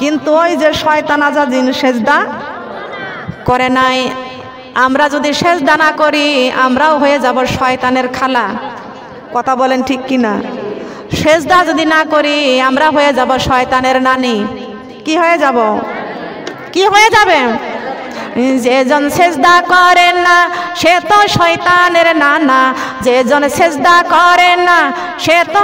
কিন্তু ওই যে শয়তান আজাজিন সেজদা করে নাই। আমরা যদি সেজদা না করি আমরাও হয়ে যাব শয়তানের খালা। কথা বলেন ঠিক কিনা? সেজদা যদি না করি আমরা হয়ে যাব শয়তানের নানি। কি হয়ে যাব? কি হয়ে যাবে? যেজন সেজদা করে না সে তো শয়তানের নানা, যেজন সেজদা করে না সে তো,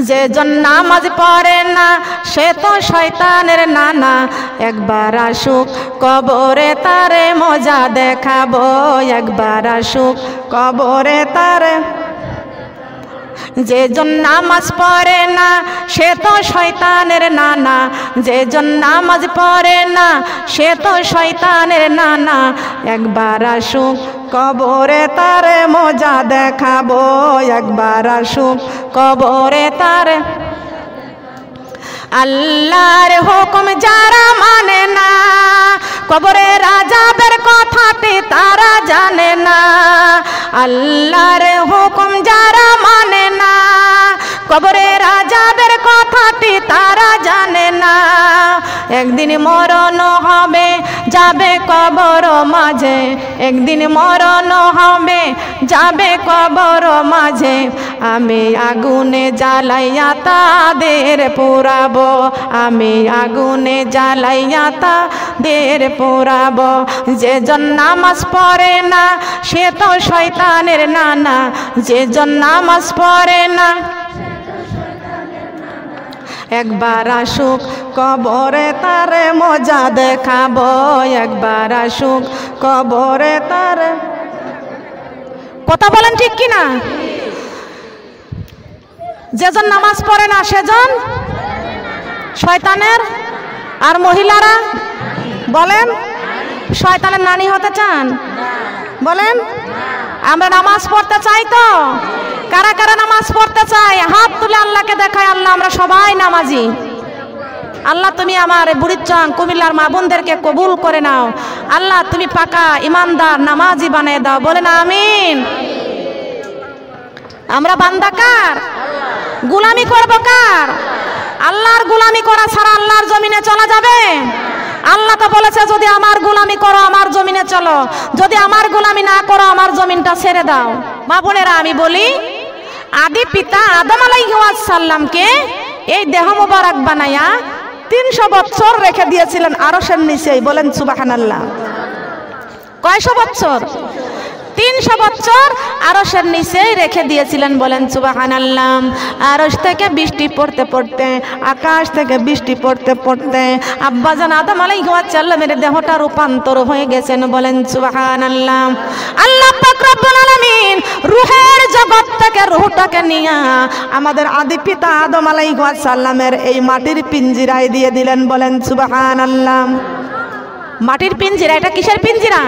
যেজন নামাজ পড়ে না সে তো শয়তানের নানা। একবার আসুক কবরে তারে মজা দেখাবো, একবার আসুক কবরে তারে। যেজন নামাজ পড়ে না সে তো শয়তানের নানা, যেজন নামাজ পড়ে না সে তো শয়তানের নানা। একবার আসুক কবরে তারে মজা দেখাবো, একবার আসুক কবরে তারে। আল্লাহর হুকুম যারা মানে না কবরের আযাবের কথাটি তারা জানে না। আল্লাহর হুকুম যারা মানে না কবরের আযাবের কথাটি তারা জানে না। একদিন মরণ হবে যাবে কবর মাঝে, একদিন মরণ হবে যাবে কবর মাঝে। আমি আগুনে জ্বালাইয়া তাদের পোড়াবো, আমি আগুনে জ্বালাইয়া তাদের পোড়াবো। যেজন নামাজ পড়ে না সে তো শয়তানের নানা, যেজন নামাজ পড়ে না। একবার আসুক কবরে তারে মজা দেখাবো, একবার আসুক কবরে তারে। কথা বলেন ঠিক কিনা? যেজন নামাজ পড়ে না সেজন শয়তানের। আর মহিলারা বলেন শয়তানের নানি হতে চান? বলেন আমরা নামাজ পড়তে চাই তো? কারা কারা নামাজ পড়তে চাই হাত তুলে আল্লাহকে দেখায়। আল্লাহ আমরা সবাই নামাজি। আল্লাহ তুমি আমার বুড়িচং কুমিল্লার মা বোনদেরকে কবুল করে নাও। আল্লাহ তুমি পাকা ইমানদার নামাজি বানিয়ে দাও। বলেন আমিন। আমরা বান্দা কার? গোলামি করব কার? আল্লাহর গোলামি করা ছাড়া আল্লাহর জমিনে চলা যাবে? আল্লাহ তো বলেছে যদি আমার গোলামি করো আমার জমিনে চলো, যদি আমার গোলামি না করো আমার জমিনটা ছেড়ে দাও। মা বোনেরা আমি বলি আদি পিতা আদম আলাইহিস সালামকে এই দেহ মোবারক বানায়া 300 বছর রেখে দিয়েছিলেন আরশের নিচে। বলেন সুবহানাল্লাহ। কয়শো বছর? 300 বছর আরশের নিচে রেখে দিয়েছিলেন। বলেন সুবহানাল্লাহ। আরশ থেকে বৃষ্টি পড়তে পড়তে, আকাশ থেকে বৃষ্টি পড়তে পড়তে আব্বাজান আদম আলাইহিস সালামের দেহটা রূপান্তর হয়ে গেছেন। বলেন সুবহানাল্লাহ। আল্লাহ পাক রব্বুল আলামিন রূহের জগৎ থেকে রূহটাকে নিয়ে আমাদের আদি পিতা আদম আলাইহিস সালামের এই মাটির পিঞ্জিরায় দিয়ে দিলেন। বলেন সুবহানাল্লাহ। মাটির পিঞ্জিরা। এটা কিসের পিঞ্জিরা?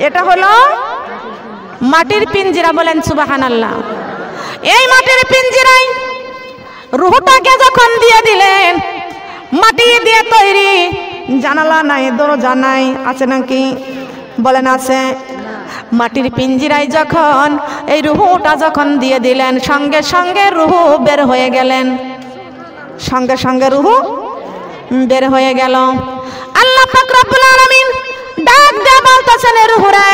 এটা হলো মাটির পিঞ্জিরা। বলেন সুবহানাল্লাহ। এই মাটির পিঞ্জিরায় রূহটাকে যখন দিয়ে দিলেন, মাটি দিয়ে তৈরি, জানালা নাই দরজা নাই, আছে নাকি? বলেন আছে। মাটির পিঞ্জিরায় যখন এই রূহটা যখন দিয়ে দিলেন সঙ্গে সঙ্গে রূহ বের হয়ে গেলেন, সঙ্গে সঙ্গে রূহ বের হয়ে গেল। আল্লাহ পাক রব্বুল আলামিন ডাক দিয়ে বলতেছেন এ রূহরে,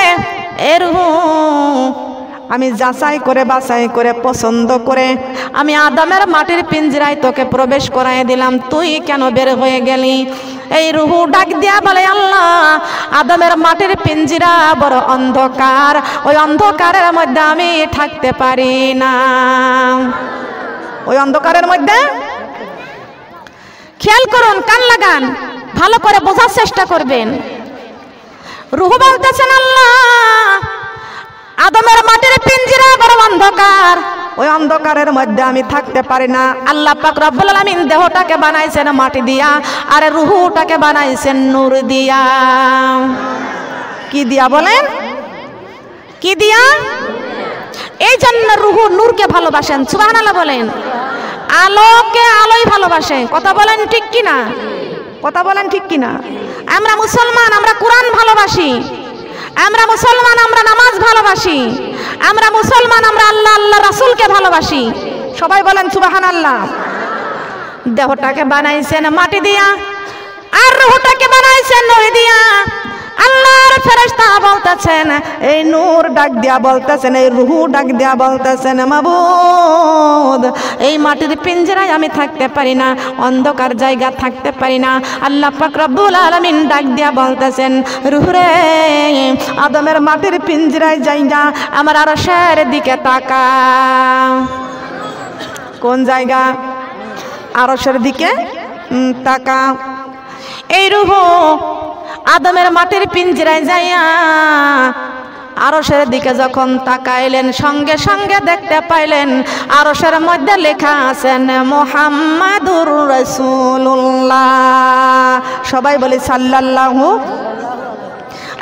এ রূহ আমি যাচাই করে বাছাই করে পছন্দ করে আমি আদমের মাটির পিঞ্জিরায় তোকে প্রবেশ করাই দিলাম, তুই কেন বের হয়ে গেলি? এই রূহ ডাক দিয়া বলে আল্লাহ আদমের মাটির পিঞ্জিরা বড় অন্ধকার, ওই অন্ধকারের মধ্যে আমি থাকতে পারি না। ওই অন্ধকারের মধ্যে খেয়াল করুন, কান লাগান, ভালো করে বোঝার চেষ্টা করবেন। রূহ বলতেছেন আল্লাহ আদমের মাটির পিঞ্জিরা বড় অন্ধকার, ওই অন্ধকারের মধ্যে আমি থাকতে পারি না। আল্লাহ পাক রব্বুল আলামিন দেহটাকে বানাইছেন মাটি দিয়া, আর রূহটাকে বানাইছেন নূর দিয়া। কি দিয়া? বলেন কি দিয়া? এই জন্য রূহ নূরকে ভালোবাসেন। সুবহানাল্লাহ বলেন। আলোকে আলোই ভালোবাসে। কথা বলেন ঠিক কিনা? কথা বলেন ঠিক কিনা? আমরা মুসলমান, আমরা কোরআন ভালোবাসি, আমরা মুসলমান, আমরা নামাজ ভালোবাসি, আমরা মুসলমান, আমরা আল্লাহ আল্লাহ রাসূলকে ভালোবাসি। সবাই বলেন সুবহানাল্লাহ। দেহটাকে বানাইছেন মাটি দিয়া, আর রূহটাকে বানাইছেন নূর দিয়া। আল্লাহর ফেরেশতা বলতেছেন, এই নূর ডাক দিয়া বলতেছেন, এই রূহ ডাক দিয়া বলতেছেন, মাবুদ এই মাটির পিঞ্জরায় আমি থাকতে পারি না, অন্ধকার জায়গা থাকতে পারি না। আল্লাহ পাক রব্বুল আলামিন ডাক দিয়া বলতেছেন, রূহ রে আদমের মাটির পিঞ্জরায় যাইগা আমার আরশের দিকে তাকা। কোন জায়গা? আরশের দিকে তাকা। এই রূহ আদমের মাটির পিঞ্জরায় যাইয়া আরশের দিকে যখন তাকাইলেন, সঙ্গে সঙ্গে দেখতে পাইলেন আরশের মধ্যে লেখা আছেন মুহাম্মাদুর রাসূলুল্লাহ। সবাই বলি সাল্লাল্লাহু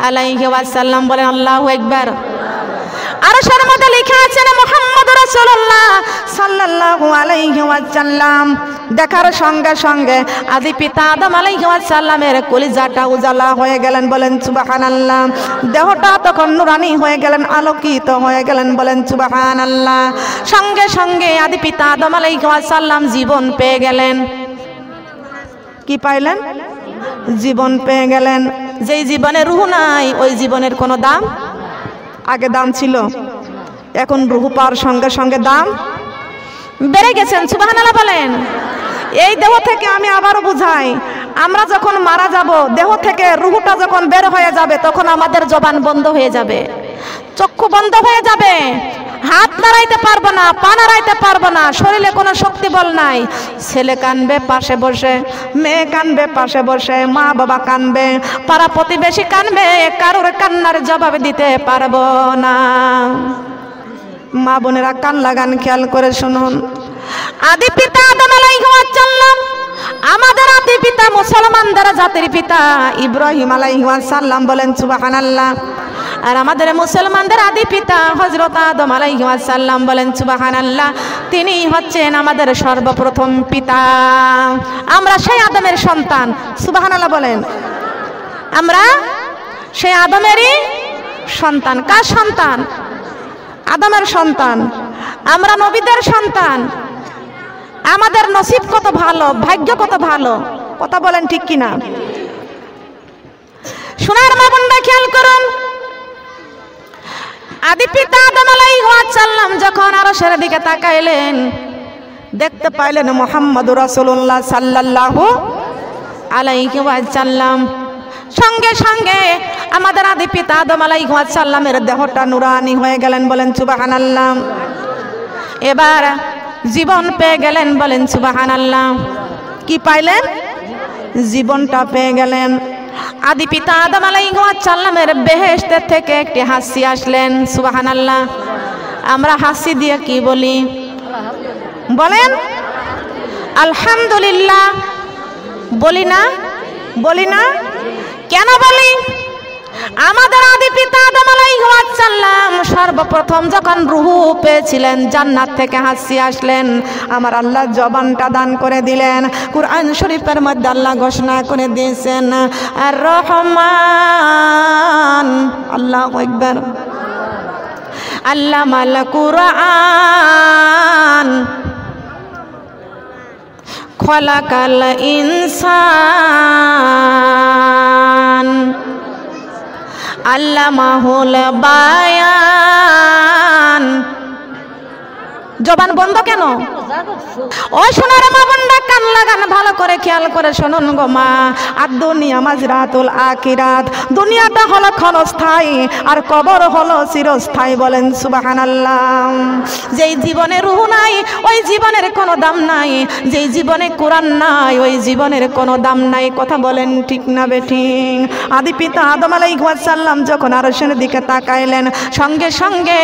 আলাইহি ওয়াসাল্লাম, বলেন আল্লাহু আকবার। আরশের মধ্যে লেখা আছেন মুহাম্মাদুর রাসূলুল্লাহ সাল্লাল্লাহু আলাইহি ওয়াসাল্লাম। দেখার সঙ্গে সঙ্গে আদি পিতা আদম আলাইহিস সালামের কলিজাটা উজালা হয়ে গেলেন, বলেন সুবহানাল্লাহ। দেহটা তখন নুরানি হয়ে গেলেন, আলোকিত হয়ে গেলেন, বলেন সুবহানাল্লাহ। সঙ্গে সঙ্গে আদি পিতা আদম আলাইহিস সালাম জীবন পেয়ে গেলেন। কি পাইলেন? জীবন পেয়ে গেলেন। যেই জীবনে রূহ নাই ওই জীবনের কোনো দাম, আগে দাম ছিল, এখন রূহ পাওয়ার সঙ্গে সঙ্গে দাম বেড়ে গেছেন। সুবহানাল্লাহ বলেন। এই দেহ থেকে আমি আবারও বুঝাই, আমরা যখন মারা যাব, দেহ থেকে রূহটা যখন বের হয়ে যাবে তখন আমাদের জবান বন্ধ হয়ে যাবে, চক্ষু বন্ধ হয়ে যাবে, হাত নাড়াইতে পারবো না, পা নাড়াইতে পারবো না, শরীরে কোনো শক্তি বল নাই। ছেলে কানবে পাশে বসে, মেয়ে কানবে পাশে বসে, মা বাবা কানবে, পাড়া প্রতিবেশী কানবে, কারোর কান্নার জবাব দিতে পারবো না। মা বোনেরা কান লাগান, খেয়াল করে শুনুন। আদি পিতা আদম আলাইহিস সালাম, আমাদের আদি পিতা মুসলমানদের জাতির পিতা ইব্রাহিম আলাইহিস সালাম, বলেন সুবহানাল্লাহ। আর আমাদের মুসলমানদের আদি পিতা হযরত আদম আলাইহিস সালাম, বলেন সুবহানাল্লাহ। তিনি হচ্ছেন আমাদের সর্বপ্রথম পিতা। আমরা সেই আদমের সন্তান, সুবহানাল্লাহ বলেন। আমরা সেই আদমেরই সন্তান। কার সন্তান? আদমের সন্তান। আমরা নবীদের সন্তান। আমাদের নসিব কত ভালো, ভাগ্য কত ভালো, কথা বলেন ঠিক কিনা? সোনার মা বোনরা খেয়াল করুন। আদি পিতা আদম আলাইহিস সালাম যখন আরশের দিকে তাকাইলেন, দেখতে পাইলেন মুহাম্মাদুর রাসূলুল্লাহ সাল্লাল্লাহু আলাইহি ওয়াসাল্লাম। সঙ্গে সঙ্গে আমাদের আদি পিতা আদম আলাইহিস সালামের দেহটা নুরানি হয়ে গেলেন, বলেন সুবহানাল্লাহ। এবার জীবন পেয়ে গেলেন, বলেন সুবহানাল্লাহ। কি পাইলেন? জীবনটা পেয়ে গেলেন। আদি পিতা আদম আলাইহিস সালামের বেহেশত থেকে একটি হাসি আসলেন, সুবহানাল্লাহ। আমরা হাসি দিয়ে কি বলি? বলেন আলহামদুলিল্লাহ। বলি না? বলি না? কেন বলি? আমাদের আদি পিতা আদম আলাইহিস সালাম সর্বপ্রথম যখন রূহ পেয়েছিলেন, জান্নাত থেকে হাসি আসলেন, আমার আল্লাহ জবানটা দান করে দিলেন। কুরআন শরীফের মধ্যে আল্লাহ ঘোষণা করে দিয়েছেন আর রহমান, আল্লাহু আকবার, আল্লামাল কুরআন খলাকাল ইনসান আল্লামাহুল বায়ান। জবান বন্ধ কেন? ও সোনার মা বোনরা কান লাগান, ভালো করে খেয়াল করে শুনুন গো মা। আর দুনিয়া মাজরাতুল আখিরাত, দুনিয়াটা হলো ক্ষণস্থায়ী আর কবর হলো চিরস্থায়ী, বলেন সুবহানাল্লাহ। যেই জীবনে রূহ নাই ওই জীবনের কোনো দাম নাই, যেই জীবনে কোরআন নাই ওই জীবনের কোনো দাম নাই, কথা বলেন ঠিক না বেঠিক? আদি পিতা আদম আলাইহিস সালাম যখন আরশের দিকে তাকাইলেন, সঙ্গে সঙ্গে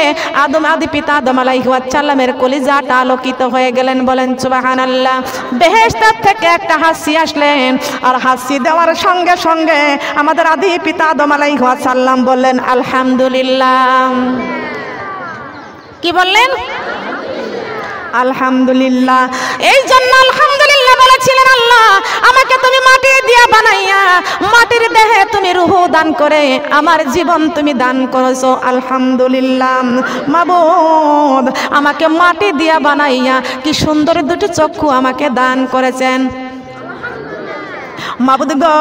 আদি পিতা আদম আলাইহিস সালামের কলিজাটা আলোকিত হয়ে গেলেন, বলেন সুবহানাল্লাহ। বেহেশত থেকে একটা হাসি আসলেন, আর হাসি দেওয়ার সঙ্গে সঙ্গে আমাদের আদি পিতা আদম আলাইহিস সালাম বললেন আলহামদুলিল্লাহ। কি বললেন? আলহামদুলিল্লাহ। এই জন্য আলহামদুলিল্লাহ বলেছিলেন আল্লাহ আমাকে তুমি মাটি দিয়া বানাইয়া মাটির দেহে তুমি রূহ দান করে আমার জীবন তুমি দান করেছো। আলহামদুলিল্লাহ। মাবুদ আমাকে মাটি দিয়া বানাইয়া কি সুন্দর দুটি চক্ষু আমাকে দান করেছেন। মাবুদ গো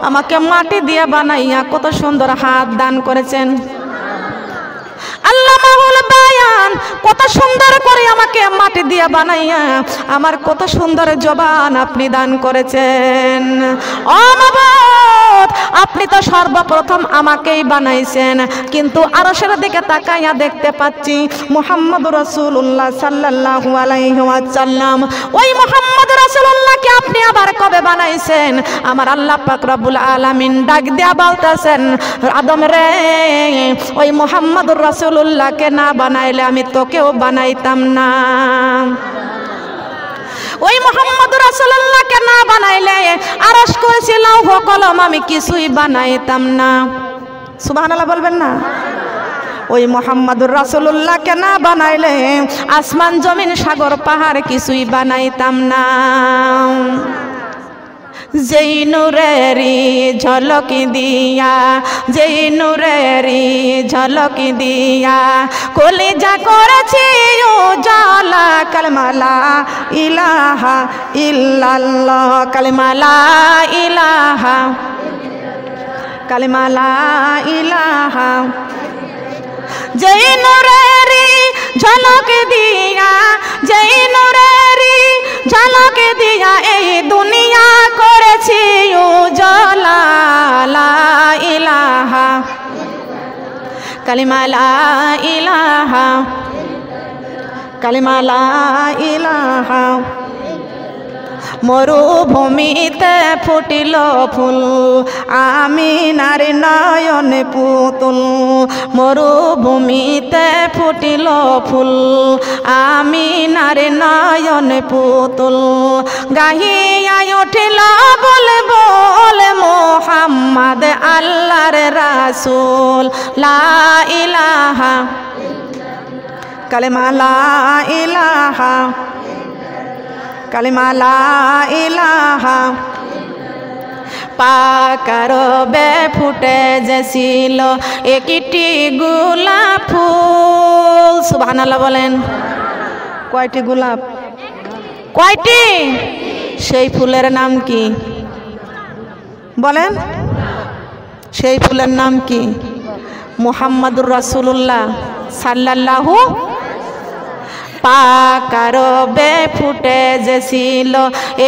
আমাকে মাটি দিয়া বানাইয়া কত সুন্দর হাত দান করেছেন। আল্লাহ মাহুল বায়ান কত সুন্দর করে আমাকে মাটি দিয়া বানাইয়া আমার কত সুন্দর জবান আপনি দান করেছেন। ও মাবুদ আপনি তো সর্বপ্রথম আমাকেই বানাইছেন, কিন্তু আরশের দিকে তাকাইয়া দেখতে পাচ্ছি মুহাম্মদুর রাসূলুল্লাহ সাল্লাল্লাহু আলাইহি ওয়াসাল্লাম। ওই মুহাম্মদ রাসূলুল্লাহকে আপনি আবার কবে বানাইছেন? আমার আল্লাহ পাক রব্বুল আলামিন ডাক দিয়া বলতেছেন, আদম রে ওই মুহাম্মদুর রাসূলুল্লাহকে না বানাইলে আমি তোকেও বানাইতাম না। ওই মুহাম্মদুর রাসূলুল্লাহকে না বানাইলে আরশ কুরসি লৌহ কলম আমি কিছুই বানাইতাম না। সুবহানাল্লাহ বলবেন না? ওই মুহাম্মদুর রাসূলুল্লাহকে না বানাইলে আসমান জমিন সাগর পাহাড় কিছুই বানাইতাম না। যেই নূরেরি ঝলক দিয়া, যেই নূরেরি ঝলক দিয়া কলিজা করেছি উজালা, কালেমা লা ইলাহা ইল্লাল্লাহ, কালেমা লা ইলাহা, কালেমা লা ইলাহা। যেই নূরেরি ঝলক দিয়া, যেই নূরেরি ঝলক দিয়া এই দুনিয়া করেছি উজালা, লা ইলাহা, কালিমা লা ইলাহা, কালিমা লা ইলাহা। মরুভূমিতে ফুটিল ফুল আমিনার নয়নে পুতুল, মরুভূমিতে ফুটিল ফুল আমিনার নয়নে পুতুল। গাহিয়া উঠিল বলে বলে মুহাম্মদ আল্লাহর রাসূল, লা ইলাহা, কালেমা লা ইলাহা, কালেমা লা ইলাহা। পাকারবে ফুটে যেছিল একটি গোলাপ ফুল। সুবহানাল্লাহ বলেন। কয়টি গোলাপ? কয়টি? সেই ফুলের নাম কি বলেন? সেই ফুলের নাম কি? মুহাম্মদুর রাসূলুল্লাহ সাল্লাল্লাহু। পাকারবে ফুটে যেছিল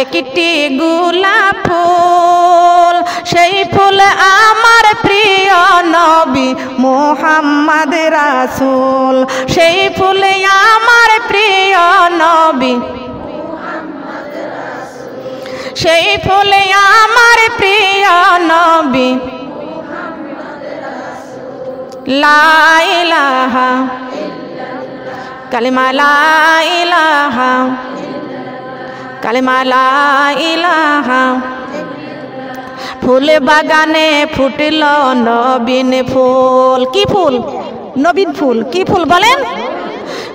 একটি গোলাপ ফুল, সেই ফুল আমার প্রিয় নবী মুহাম্মদ রাসূল, সেই ফুল আমার প্রিয় নবী, সেই ফুল আমার প্রিয় নবী, লা ইলাহা, কালিমা লা ইলাহা, কালিমা লা ইলাহা। ফুল বাগানে ফুটল নবীন ফুল। কি ফুল? নবীন ফুল। কি ফুল বলেন?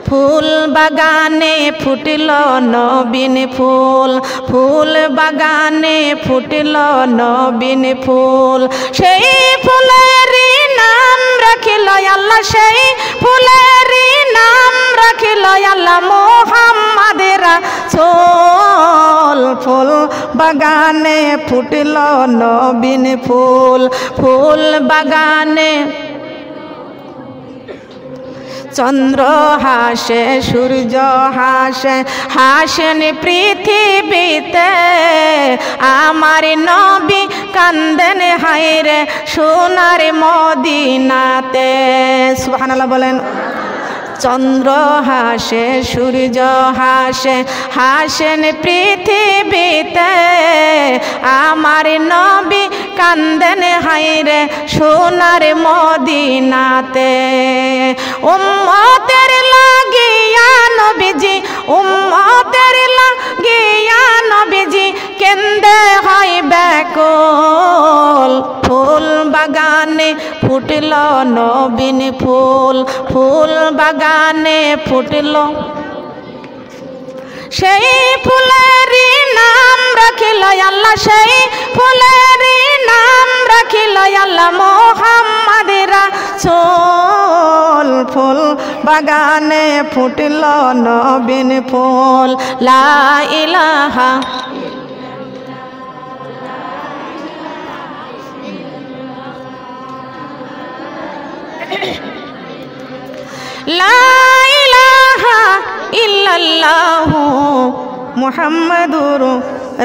ফুল বাগানে ফুটল নবীন ফুল, ফুল বাগানে ফুটল নবীন ফুল। সেই ফুলেরই নাম রাখিল আল্লাহ, সেই ফুলেরই নাম রাখিল আল্লাহ মুহাম্মদ রাসূল। ফুল বাগানে ফুটল নবীন ফুল, ফুল বাগানে। চন্দ্র হাসে সূর্য হাসে, হাসেন পৃথিবীতে আমার নবী কান্দেন হায়রে সোনার মদিনাতে। সুবহানাল্লাহ বলেন। চন্দ্র হাসে সূর্য হাসে, হাসেন পৃথিবীতে আমার নবী কান্দেন হায়রে সোনার মদিনাতে। উম্মতের লাগিয়া নবীজি, উম্মতের লাগিয়া নবীজি কেন্দে হয় ব্যাকুল। ফুল বাগানে ফুটল নবীন ফুল, ফুল বাগানে ফুটল। সেই ফুলেরই নাম দিল আল্লাহ সেই ফুলেরই নাম রাখিল আল্লাহ মোহাম্মদ রাসূল। ফুল বাগানে ফুটিল নবীন ফুল, লা ইলাহা লা ইলাহা ইল্লাল্লাহু মুহাম্মাদুর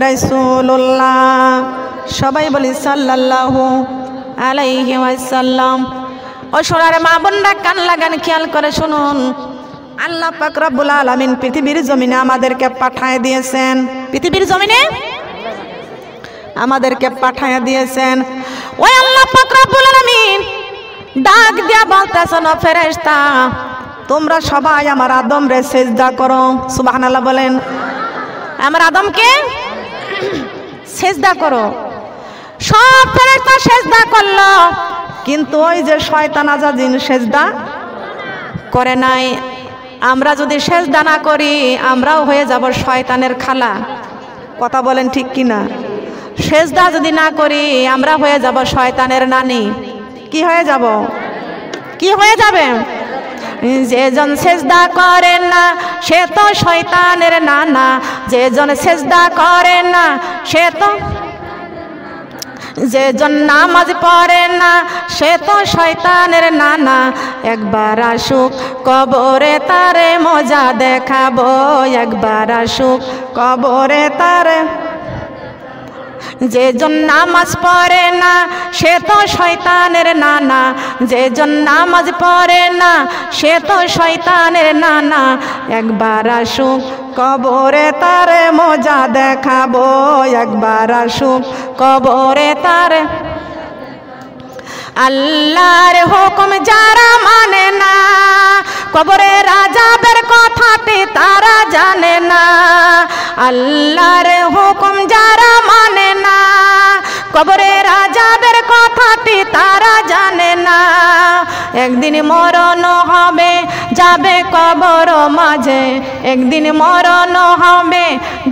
রাসূলুল্লাহ। সবাই বলি সাল্লাল্লাহু আলাইহি ওয়াসাল্লাম। ও সোনার মা বোনরা কান লাগান, খেয়াল করে শুনুন। আল্লাহ পাক রব্বুল আলামিন পৃথিবীর জমিনে আমাদেরকে পাঠায় দিয়েছেন। পৃথিবীর জমিনে আমাদেরকে পাঠায় দিয়েছেন। ওই আল্লাহ পাক রব্বুল আলামিন ডাক দিয়া বলতেছেন, ও ফেরেশতা তোমরা সবাই আমার আদমরে সিজদা করো। সুবহানাল্লাহ বলেন। আমার আদমকে সিজদা করো। সব ফেরেশতা সিজদা করলো, কিন্তু ওই যে শয়তান আজাজিন সিজদা করে নাই। আমরা যদি সিজদা না করি আমরাও হয়ে যাব শয়তানের খালা। কথা বলেন ঠিক কিনা? সিজদা যদি না করি আমরা হয়ে যাব শয়তানের নানি। কি হয়ে যাব? কি হয়ে যাবে? যেজন সিজদা করে না সে তো শয়তানের নানা। যেজন সিজদা করে না সে তো, যেজন নামাজ পড়ে না সে তো শয়তানের নানা। একবার আসুক কবরে তারে মজা দেখাবো, একবার আসুক কবরে তারে। যেজন নামাজ পড়ে না সে তো শয়তানের নানা। যেজন নামাজ পড়ে না সে তো শয়তানের নানা। একবার আসুক কবরে তারে মজা দেখাবো, একবার আসুক কবরে তারে। আল্লাহর হুকুম যারা মানে না, কবরে আযাবের কথাটি তারা জানে না। আল্লাহর হুকুম যারা মানে না, কবরে আযাবের কথাটি তারা জানে না। একদিন মরণ হবে যাবে কবর মাঝে, একদিন মরণ হবে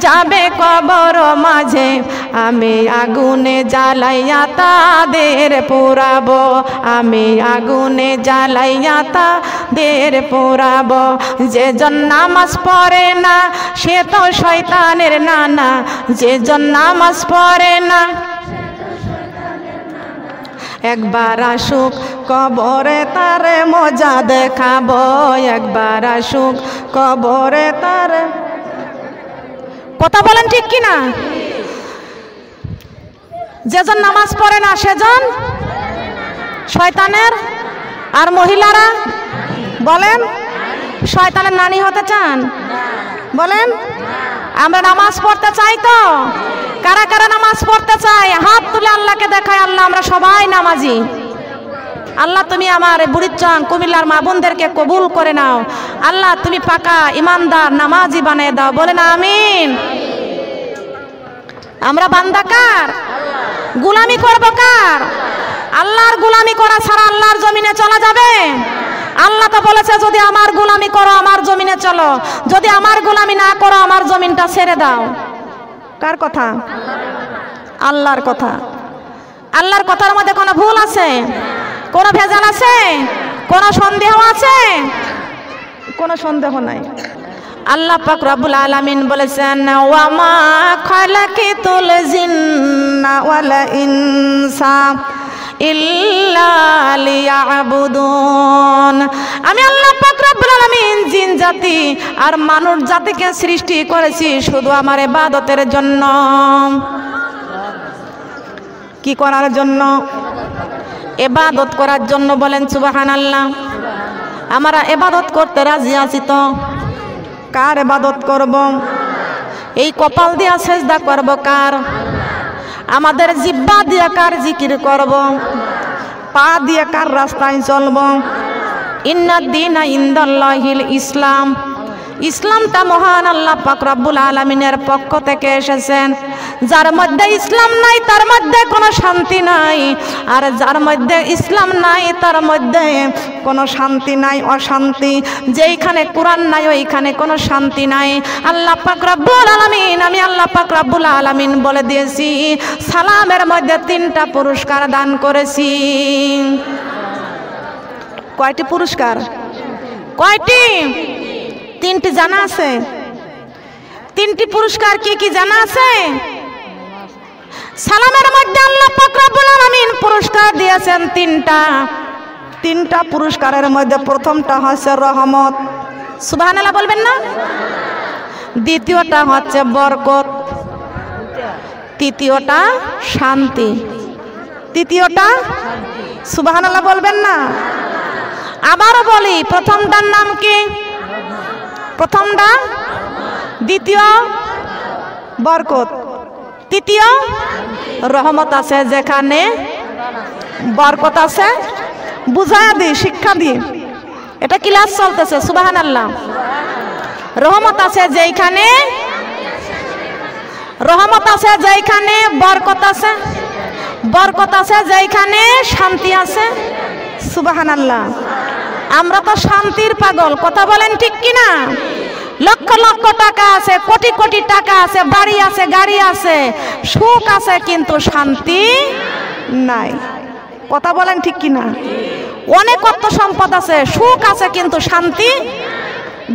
যাবে কবর মাঝে। আমি আগুনে জ্বালাইয়া তাদের পোড়াবো, আমি আগুনে জ্বালাইয়া তাদের পোড়াবো। যেজন নামাজ পড়ে না সে তো শয়তানের নানা। যেজন নামাজ পড়ে না একবার আসুক কবরে তারে মজা দেখাবো, একবার আসুক কবরে তারে। কথা বলেন ঠিক কিনা? যেজন নামাজ পড়ে না সেজন শয়তানের। আর মহিলারা বলেন শয়তানের নানি হতে চান? বলেন আমরা নামাজ পড়তে চাই তো? কারা কারা নামাজ পড়তে চাই হাত তুলে আল্লাহকে দেখায়। আল্লাহ আমরা সবাই নামাজি। আল্লাহ তুমি আমার বুড়িচং কুমিল্লার মা বোনদেরকে কবুল করে নাও। আল্লাহ তুমি পাকা ইমানদার নামাজি বানিয়ে দাও। বলেন আমিন। আমরা বান্দা কার? গোলামি করব কার? আল্লাহর গোলামি করা ছাড়া আল্লাহর জমিনে চলা যাবে? আল্লাহ তো বলেছে যদি আমার গোলামি করো আমার জমিনে চলো, যদি আমার গোলামি না করো আমার জমিনটা ছেড়ে দাও। কার কথা? আল্লাহর কথা। আল্লাহর কথার মধ্যে কোনো ভুল আছে? কোনো ভেজাল আছে? কোনো সন্দেহ আছে? কোনো সন্দেহ নাই। আল্লাহ পাক রব্বুল আলামিন বলেছেন ওয়া মা খালাকাতুল জিন্না ওয়াল ইনসা ইল্লা লিয়াবুদুন। আমি আল্লাহ পাক রব্বুল আলামিন জিন জাতি আর মানুষ জাতিকে সৃষ্টি করেছি শুধু আমার ইবাদতের জন্য। কি করার জন্য? ইবাদত করার জন্য। বলেন সুবহানাল্লাহ। আমরা ইবাদত করতে রাজি আছি তো? কার ইবাদত করব? এই কপাল দিয়া সেজদা করব কার? আমাদের জিহ্বা দিয়ে কার জিকির করব? পা দিয়ে কার রাস্তায় চলব? ইন্নাদ দীনা ইনদাল্লাহিল ইসলাম। ইসলামটা মহান আল্লাহ পাক রব্বুল আলামিনের পক্ষ থেকে এসেছেন। যার মধ্যে ইসলাম নাই তার মধ্যে কোনো শান্তি নাই, আর যার মধ্যে ইসলাম নাই তার মধ্যে কোনো শান্তি নাই, অশান্তি। যেইখানে কোরআন নাই ওইখানে কোনো শান্তি নাই। আল্লাহ পাক রব্বুল আলামিন, আমি আল্লাহ পাক রব্বুল আলামিন বলে দিয়েছি, সালামের মধ্যে 3টা পুরস্কার দান করেছি। কয়টি পুরস্কার? কয়টি? 3টি জানা আছে? 3টি পুরস্কার কি কি জানা আছে? সালামের মধ্যে আল্লাহ পাক রব্বুল আলামিন পুরস্কার দিয়েছেন 3টা পুরস্কারের মধ্যে প্রথমটা হচ্ছে রহমত, সুবহানাল্লাহ বলবেন না? দ্বিতীয়টা হচ্ছে বরকত, তৃতীয়টা শান্তি, তৃতীয়টা সুবহানাল্লাহ বলবেন না? আবারও বলি, প্রথমটার নাম কি? প্রথমটা, দ্বিতীয় বরকত, তৃতীয় রহমত আছে। যেখানে বরকত আছে, বুঝায়া দিই, শিক্ষা দিই, এটা ক্লাস চলতেছে, সুবহানাল্লাহ। রহমত আছে যেখানে, রহমত আছে যেখানে বরকত আছে, বরকত আছে যেখানে শান্তি আছে, সুবহানাল্লাহ। আমরা তো শান্তির পাগল, কথা বলেন ঠিক কিনা? লক্ষ লক্ষ টাকা আছে, কোটি কোটি টাকা আছে, বাড়ি আছে, গাড়ি আছে, সুখ আছে, কিন্তু শান্তি নাই, কথা বলেন ঠিক কিনা? অনেক অর্থ সম্পদ আছে, সুখ আছে, কিন্তু শান্তি,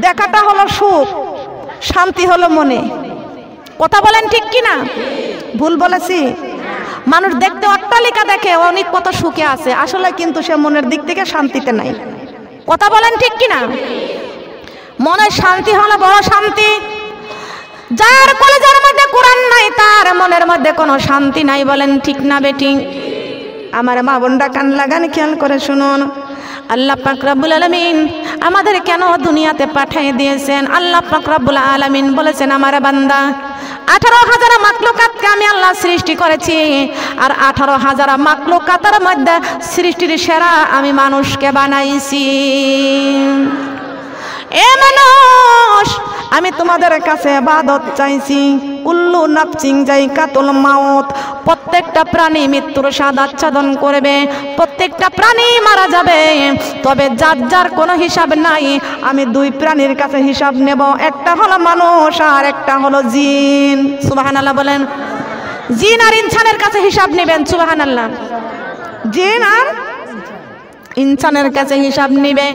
দেখাটা হলো সুখ, শান্তি হলো মনে, কথা বলেন ঠিক কিনা? ভুল বলেছি? মানুষ দেখতে অট্টালিকা দেখে অনেক কত সুখে আছে, আসলে কিন্তু সে মনের দিক থেকে শান্তিতে নাই, কথা বলেন ঠিক কিনা? মনের শান্তি হলো বড় শান্তি। যার কলেজের মধ্যে কোরআন নাই তার মনের মধ্যে কোনো শান্তি নাই, বলেন ঠিক না বেঠিক? আমার মা বোনরা কান লাগান, খেয়াল করে শুনুন। আল্লাহ পাক রব্বুল আলামিন আমাদের কেন দুনিয়াতে পাঠিয়ে দিয়েছেন? আল্লাহ পাক রব্বুল আলামিন বলেছেন, আমার বান্দা 18,000 মাখলুকাতকে আমি আল্লাহ সৃষ্টি করেছি, আর 18,000 মাখলুকাতের মধ্যে সৃষ্টির সেরা আমি মানুষকে বানাইছি। এ মানুষ, আমি তোমাদের কাছে ইবাদত চাইছি। কুল্লু নাফসিন যায়কাতুল মাউত, প্রত্যেকটা প্রাণী মৃত্যুর স্বাদ আচ্ছাদন করবে, প্রত্যেকটা প্রাণী মারা যাবে, তবে যার যার কোনো হিসাব নাই। আমি 2 প্রাণীর কাছে হিসাব নেব, একটা হলো মানুষ আর একটা হলো জিন, সুবহানাল্লাহ বলেন। জিন আর ইনসানের কাছে হিসাব নেবেন, সুবহানাল্লাহ। জিন আর ইনসানের কাছে হিসাব নেবে,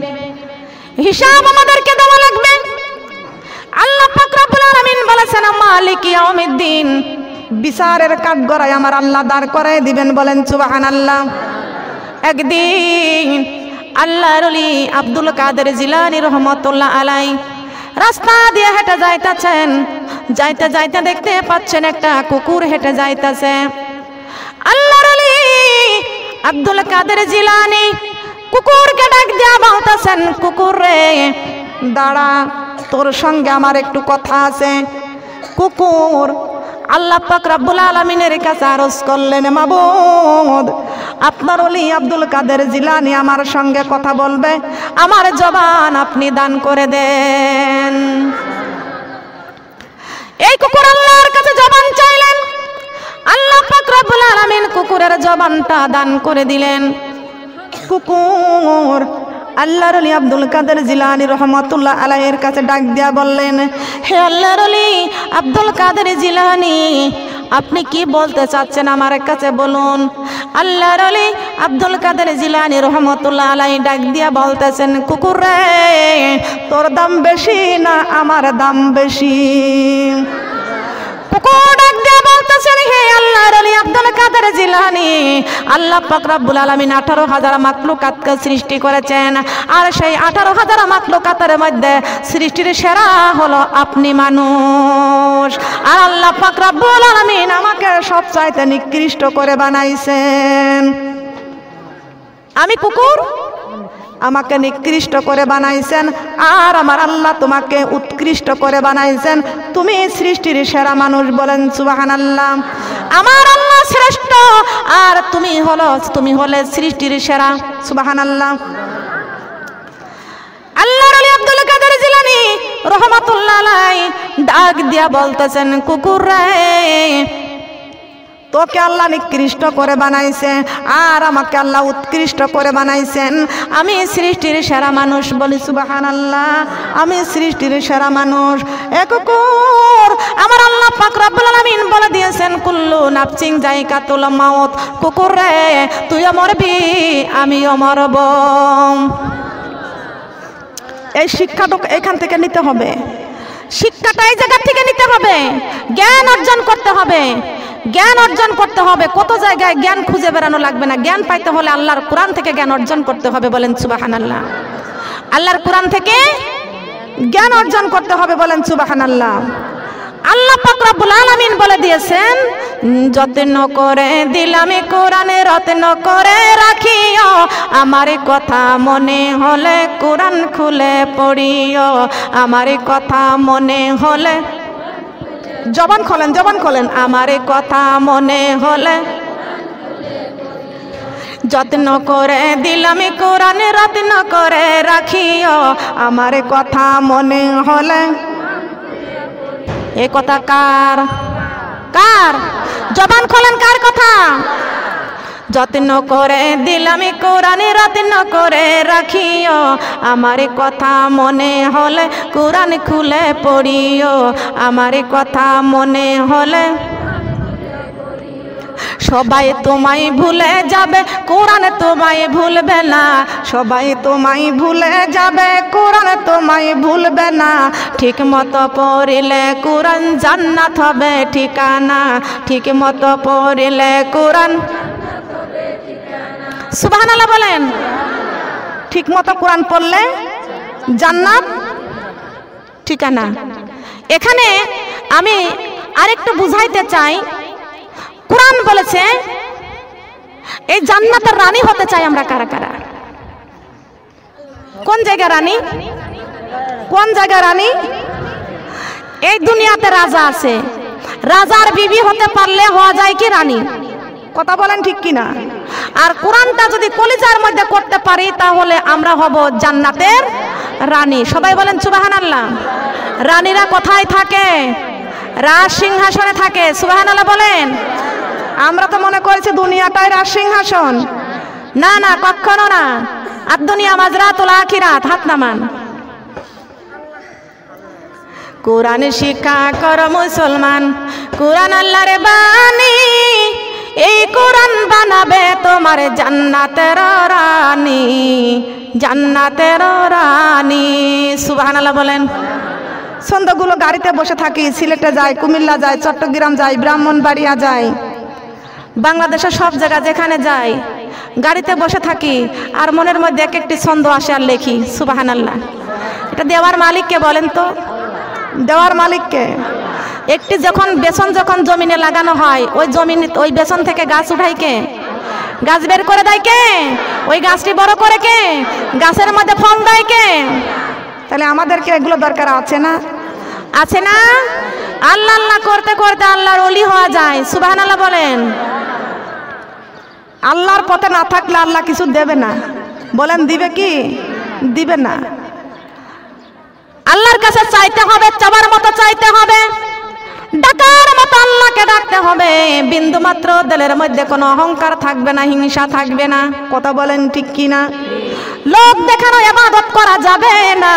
হিসাব আমাদেরকে দেওয়া লাগবে। আল্লাহ পাক রব্বুল আলামিন বলেছেন, মালিক ইয়াউমিদ্দিন, বিচারের কাঠগড়ায় আমার আল্লাহ দাঁড় করায় দিবেন, বলেন সুবহানাল্লাহ। একদিন আল্লাহর ওলি আব্দুল কাদের জিলানী রহমাতুল্লাহ আলাই রাস্তা দিয়ে হেঁটে যাইতেছেন, যাইতে যাইতে দেখতে পাচ্ছেন একটা কুকুর হেঁটে যাইতেছে। আল্লাহর ওলি আব্দুল কাদের জিলানী কুকুরকে ডাক দিয়া বলতেছেন, কুকুর রে দাঁড়া, তোর সঙ্গে আমার একটু কথা আছে। কুকুর আল্লাহ পাক রব্বুল আলামিনের কাছে আরজ করলেন, মাবুদ, আপনার ওলি আব্দুল কাদের জিলানী আমার সঙ্গে কথা বলবে, আমার জবান আপনি দান করে দেন। এই কুকুর আল্লাহর কাছে জবান চাইলেন, আল্লাহ পাক রব্বুল আলামিন কুকুরের জবানটা দান করে দিলেন। কুকুর আল্লাহর ওলি আব্দুল কাদের জিলানী রহমাতুল্লাহ আলাইহির কাছে ডাক দিয়া বললেন, হে আল্লাহর ওলি আব্দুল কাদের জিলানী, আপনি কি বলতে চাচ্ছেন আমার কাছে বলুন। আল্লাহর ওলি আব্দুল কাদের জিলানী রহমাতুল্লাহ আলাইহি ডাক দিয়া বলতেছেন, কুকুর রে, তোর দাম বেশি না আমার দাম বেশি? কুকুর ডাক দিয়া বলতেছেন, হে আল্লাহর ওলি আব্দুল কাদের জিলানী, আল্লাহ পাক রব্বুল আলামিন 18,000 মাখলুকাতকে সৃষ্টি করেছেন, আর সেই 18,000 মাখলুকাতের মধ্যে সৃষ্টির সেরা হলো আপনি মানুষ, আর আল্লাহ পাক রব্বুল আলামিন আমাকে সবচাইতে নিকৃষ্ট করে বানাইছেন। আমি কুকুর, আমাকে নিকৃষ্ট করে বানাইছেন, আর আমার আল্লাহ তোমাকে উৎকৃষ্ট করে বানাইছেন। তুমি সৃষ্টির সেরা মানুষ, বলেন সুবহানাল্লাহ। আমার আল্লাহ শ্রেষ্ঠ, আর তুমি হলে সৃষ্টির সেরা, সুবহানাল্লাহ। আল্লাহর ওলি আব্দুল কাদের জিলানী রহমাতুল্লাহ আলাইহি ডাক দিয়া বলতেছেন, কুকুর রে, তোকে আল্লাহ নিকৃষ্ট করে বানাইছে আর আমাকে আল্লাহ উৎকৃষ্ট করে বানাইছেন। আমি সৃষ্টির সেরা মানুষ, বলি সুবহানাল্লাহ, আমি সৃষ্টির সেরা মানুষ। এ কুকুর, আমার আল্লাহ পাক রব্বুল আলামিন বলে দিয়েছেন, কুল্লু নাফসিন যায়কাতুল মাউত। কুকুর রে, তুইও মরবি, আমিও মরব। এই শিক্ষাটা এখান থেকে নিতে হবে, শিক্ষাটা এই জায়গা থেকে নিতে হবে, জ্ঞান অর্জন করতে হবে, জ্ঞান অর্জন করতে হবে। কত জায়গায় জ্ঞান খুঁজে বেড়ানো লাগবে না, জ্ঞান পাইতে হলে আল্লাহর কোরআন থেকে জ্ঞান অর্জন করতে হবে, বলেন সুবহানাল্লাহ। আল্লাহর কোরআন থেকে জ্ঞান অর্জন করতে হবে, বলেন সুবহানাল্লাহ। আল্লাহ পাক রব্বুল আলামিন বলে দিয়েছেন, যত্ন করে দিলামি কোরআনে রত্ন করে রাখিও, আমার কথা মনে হলে কোরআন খুলে পড়িও, আমার কথা মনে হলে, জবান খোলেন, জবান খোলেন, আমার কথা মনে হলে যত্ন করে দিলামি কোরআনে রত্ন করে রাখিও, আমার কথা মনে হলে। এ কথা কার? কার? জবান খোলেন, কার কথা? যত্ন করে দিলামি কোরআনে রত্ন করে রাখিও, আমার কথা মনে হলে কোরআন খুলে পড়িও, আমার কথা মনে হলে। সবাই তোমায় ভুলে যাবে, কোরআন তোমায় ভুলবে না, সবাই তোমায় ভুলে যাবে, কোরআন তোমায় ভুলবে না। ঠিক মতো পড়িলে কোরআন জান্নাত হবে ঠিকানা, ঠিক মতো পড়িলে কোরআন। সুবহানাল্লাহ বলেন। ঠিক মতো কোরআন পড়লে জান্নাত ঠিকানা। এখানে আমি আরেকটু বুঝাইতে চাই, কোরআন বলেছে এই জান্নাতের রানী হতে চাই আমরা কারা কারা? কোন জায়গা রানী? কোন জায়গা রানী? এই দুনিয়াতে রাজা আছে, রাজার বিবি হতে পারলে হওয়া যায় কি রানী? কথা বলেন ঠিক কিনা? আর কোরআনটা যদি কলিজার মধ্যে করতে পারি তাহলে আমরা হব জান্নাতের রানী। সবাই বলেন সুবহানাল্লাহ। রানীরা কোথায় থাকে? রাজ সিংহাসনে থাকে। সুবহানাল্লাহ বলেন। আমরা তো মনে করেছি দুনিয়াটাই রাজ সিংহাসন। না না, কখনো না। আর দুনিয়া মাজরাতুল আখিরাত। হাত নামান। কোরআন শিক্ষা কর মুসলমান, কোরআন আল্লাহর বাণী, এই কোরআন বানাবে তোমার জান্নাতের রানী, জান্নাতের রানী। সুবহানাল্লাহ বলেন। সন্ধ্যাগুলো গাড়িতে বসে থাকি, সিলেটে যাই, কুমিল্লা যাই, চট্টগ্রাম যাই, ব্রাহ্মণবাড়িয়া যাই, বাংলাদেশের সব জায়গা যেখানে যাই গাড়িতে বসে থাকি, আর মনের মধ্যে এক একটি ছন্দ আসে আর লেখি। সুবহানাল্লাহ। এটা দেওয়ার মালিককে বলেন তো, দেওয়ার মালিককে। একটি যখন বেসন যখন জমিনে লাগানো হয়, ওই জমিন ওই বেসন থেকে গাছ উঠায় কে? গাছ বের করে দেয় কে? ওই গাছটি বড় করে কে? গাছের মধ্যে ফল দেয় কে? তাহলে আমাদেরকে এগুলো দরকার আছে না? আছে না? আল্লাহ আল্লাহ করতে করতে আল্লাহর ওলি হওয়া যায়। সুবহানাল্লাহ বলেন। আল্লাহর পথে না থাকলে আল্লাহ কিছু দেবে না। বলেন দিবে কি? দিবে না। আল্লাহর কাছে চাইতে হবে, চাবার মতো চাইতে হবে, ডাকার মতো আল্লাহকে ডাকতে হবে। বিন্দু মাত্র দিলের মধ্যে কোনো অহংকার থাকবে না, হিংসা থাকবে না। কথা বলেন ঠিক কিনা? লোক দেখানো ইবাদত করা যাবে না,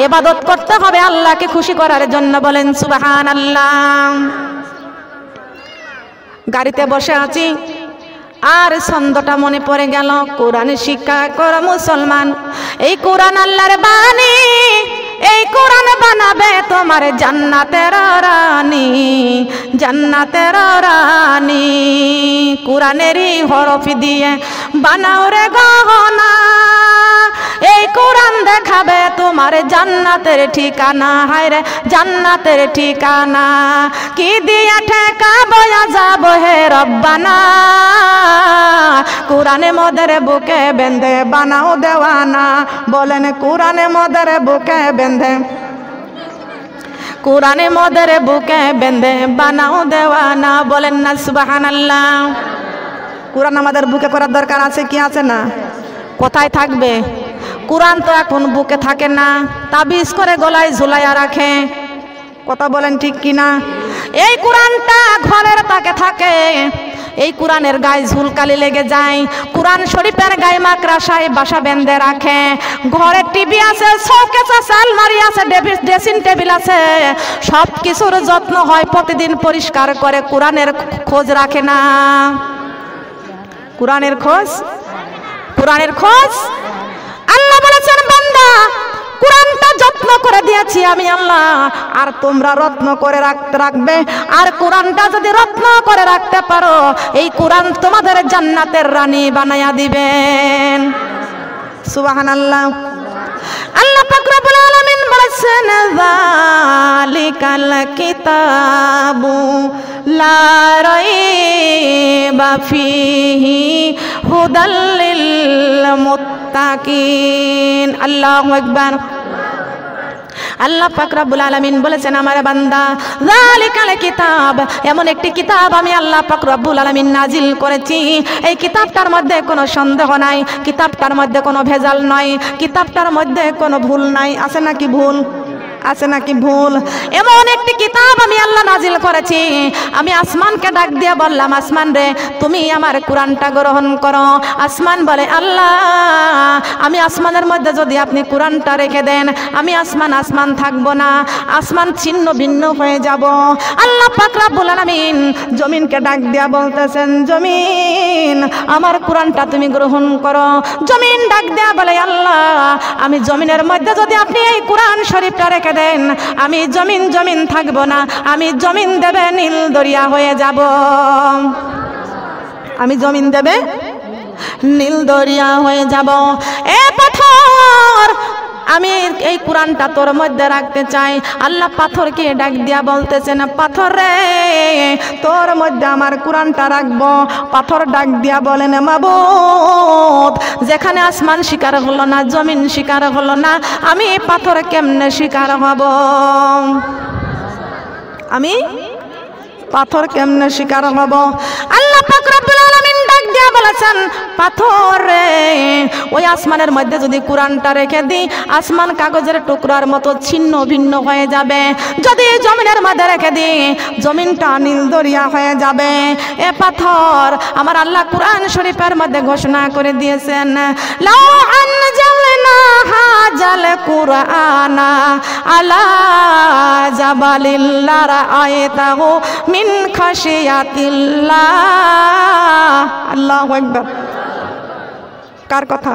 ইবাদত করতে হবে আল্লাহকে খুশি করার জন্য। বলেন সুবহানাল্লাহ। গাড়িতে বসে আছি আর ছন্দটা মনে পড়ে গেল, কোরআন শিক্ষা কর মুসলমান, এই কোরআন আল্লাহর বাণী, এই কোরআন বানাবে তোমার জান্নাতের রানী, জান্নাতের রানী। কোরআনেরই হরফ দিয়ে বানাও রে গহনা, এই কোরআন দেখাবে তোমার জান্নাতের ঠিকানা। হায় রে জান্নাতের ঠিকানা, কি দিয়া ঠেকাবো যাব হে রব্বানা, কোরআনে মদের বুকে বেঁধে বানাও দেওয়ানা। বলেন কোরআনে মদের বুকে বেঁধে, কোরআনে মদের বুকে বেঁধে বানাও দেওয়ানা। বলেন না সুবহানাল্লাহ। কোরআন আমাদের বুকে করার দরকার আছে কি আছে না? কোথায় থাকবে? কোরআন তো এখন বুকে থাকে না, তাবিজ করে গলায় ঝুলাইয়া রাখে। কথা বলেন ঠিক কিনা? এই কোরআনটা ঘরের তাকে থাকে, এই কোরআনের গায়ে ঝুলকালি লেগে যায়, কোরআন শরীফের গায়ে মাকড়াসায় বাসা বেঁধে রাখে। ঘরে টিভি আছে, শোকেস আছে, আলমারি আছে, ড্রেসিং টেবিল আছে, সব কিছুর যত্ন হয়, প্রতিদিন পরিষ্কার করে, কোরআনের খোঁজ রাখে না। কোরআনের খোঁজ, কোরআনের খোঁজ। আল্লাহ বলেছেন বান্দা কোরআনটা যত্ন করে দিয়েছি আমি আল্লাহ, আর তোমরা রত্ন করে রাখবে। আর কোরআনটা যদি রত্ন করে রাখতে পারো, এই কোরআন তোমাদের জান্নাতের রানী বানায়া দিবেন। সুবহানাল্লাহ। আল্লাহ পাক রব্বুল আলামিন বলেছেন যালিকাল কিতাবু লা রাইবা ফীহি হুদাল লিল মুত্তাকিন। আল্লাহু আকবার। আল্লাহ পাক রব্বুল আলামিন বলেছেন আমার বান্দা যালিকাল কিতাব, এমন একটি কিতাব আমি আল্লাহ পাক রব্বুল আলামিন নাজিল করেছি। এই কিতাবটার মধ্যে কোনো সন্দেহ নাই, কিতাবটার মধ্যে কোনো ভেজাল নাই, কিতাবটার মধ্যে কোনো ভুল নাই। আছে নাকি ভুল? আছে নাকি ভুল? এমন একটি কিতাব আমি আল্লাহ নাজিল করেছি। আমি আসমানকে ডাক দিয়ে বললাম, আসমান রে তুমি আমার কোরআনটা গ্রহণ করো। আসমান বলে আল্লাহ আমি আসমানের মধ্যে যদি আপনি কোরআনটা রেখে দেন, আমি আসমান থাকবো না, আসমান ছিন্ন ভিন্ন হয়ে যাব। আল্লাহ পাক রব্বুল আলামিন জমিনকে ডাক দিয়া বলতেছেন, জমিন আমার কোরআনটা তুমি গ্রহণ করো। জমিন ডাক দিয়া বলে আল্লাহ আমি জমিনের মধ্যে যদি আপনি এই কোরআন শরীফটা রেখে দেন, আমি জমিন থাকবো না, আমি জমিন দেবে নীল দরিয়া হয়ে যাব। আমি জমিন দেবে নীল দরিয়া হয়ে যাব। এ পাথর আমি এই কোরআনটা তোর মধ্যে রাখতে চাই। আল্লাহ পাথরকে ডাক দিয়া বলতেছেন, পাথর রে তোর মধ্যে আমার কোরআনটা রাখবো। পাথর ডাক দিয়া বলেন, মাবুদ যেখানে আসমান শিকার হলো না, জমিন শিকার হলো না, আমি পাথর কেমনে শিকার হব? আমি পাথর কেমনে শিকার হব? আল্লাহ পাক রব্বুল আলামিন ডাক দিয়া বলেছেন, পাথর রে ওই আসমানের মধ্যে যদি কোরআনটা রেখে দিই, আসমান কাগজের টুকরার মতো ছিন্ন ভিন্ন হয়ে যাবে। যদি জমিনের মধ্যে রেখে দিই, জমিনটা নীল দরিয়া হয়ে যাবে। এ পাথর আমার আল্লাহ কোরআন শরীফের মধ্যে ঘোষণা করে দিয়েছেন, লাউ আনজালনা হাজাল কুরআনা আলা জাবালিল লারাআইতাহু মিন খাশিয়াতিল্লাহ। আল্লাহু আকবার। কার কথা?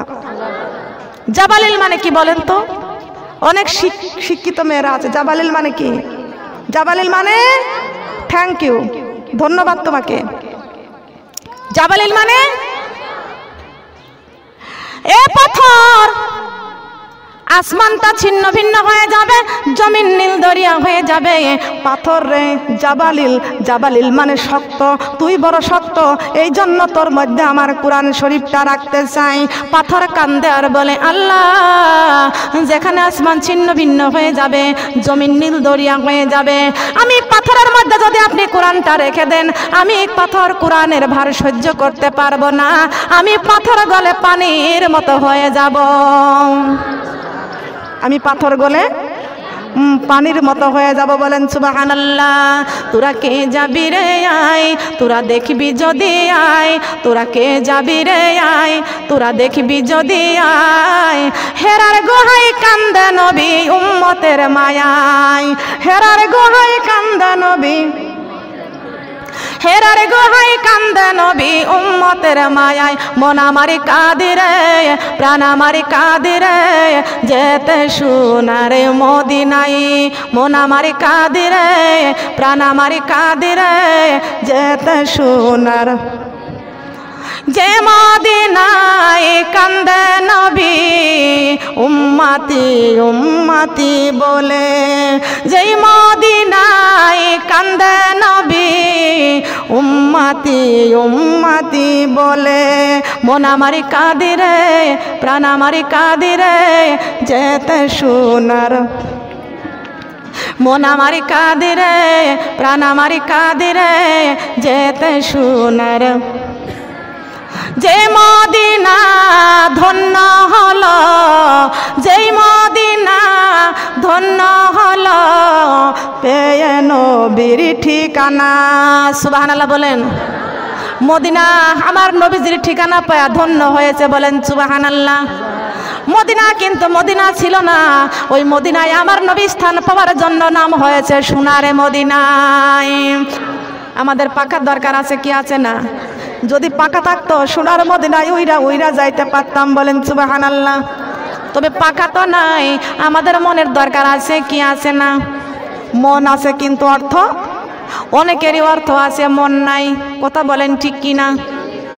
জাবালিল মানে কি বলেন তো? অনেক শিক্ষিত মেয়েরা আছে। জাবালিল মানে কি? জাবালিল মানে থ্যাংক ইউ, ধন্যবাদ তোমাকে। জাবালিল মানে এ পাথর আসমানটা ছিন্ন ভিন্ন হয়ে যাবে, জমিন নীল দরিয়া হয়ে যাবে। পাথর রে জাবালিল, জাবালিল মানে শক্ত, তুই বড় শক্ত, এই জন্য তোর মধ্যে আমার কোরআন শরীফটা রাখতে চাই। পাথর কান্দে আর বলে আল্লাহ যেখানে আসমান ছিন্ন ভিন্ন হয়ে যাবে, জমিন নীল দরিয়া হয়ে যাবে, আমি পাথরের মধ্যে যদি আপনি কোরআনটা রেখে দেন, আমি পাথর কোরআনের ভার সহ্য করতে পারবো না, আমি পাথর গলে পানির মতো হয়ে যাব। আমি পাথর গলে পানির মতো হয়ে যাব। বলেন সুবহানাল্লাহ। তোরা কে যাবি রে আয়, তোরা দেখবি যদি আয়, তোরা কে যাবি রে আয়, তোরা দেখবি যদি আয়, হেরার গোহাই কান্দে নবী উম্মতের মায়ায়, হেরার গোহাই কান্দে নবী, হেরার গোহাই কান্দে নবী উম্মতের মায়ায়, মন আমারি কাঁদিরে প্রাণ আমারি কাঁদিরে যেতে সোনারে মদিনায়, মন আমারি কাঁদিরে প্রাণ আমারি কাঁদিরে যেতে সোনার, যে মদিনায় কান্দে নবী উম্মতি উম্মতি বলে, যেই মদিনায় কান্দে নবী উম্মতি উম্মতি বলে, মন আমারি কাঁদিরে প্রাণ আমারি কাঁদিরে যেতে সোনার, মন আমারি কাঁদিরে প্রাণ আমারি কাঁদিরে যেতে সোনার, যে মদিনা ধন্য হলো, যেই মদিনা ধন্য হলো পেয়ে নবীর ঠিকানা। সুবহানাল্লাহ বলেন। মদিনা আমার নবীজির ঠিকানা পায়া ধন্য হয়েছে, বলেন সুবহানাল্লাহ। মদিনা কিন্তু মদিনা ছিল না, ওই মদিনায় আমার নবী স্থান পাওয়ার জন্য নাম হয়েছে সোনারে মদিনায়। আমাদের পাকার দরকার আছে কি আছে না? যদি পাকা থাকতো সোনার মদিনায় উইরা উইরা যাইতে পারতাম, বলেন সুবহানাল্লাহ। তবে পাকা তো নাই, আমাদের মনের দরকার আছে কি আছে না? মন আছে কিন্তু অর্থ, অনেকেরই অর্থ আছে মন নাই, কথা বলেন ঠিক কিনা?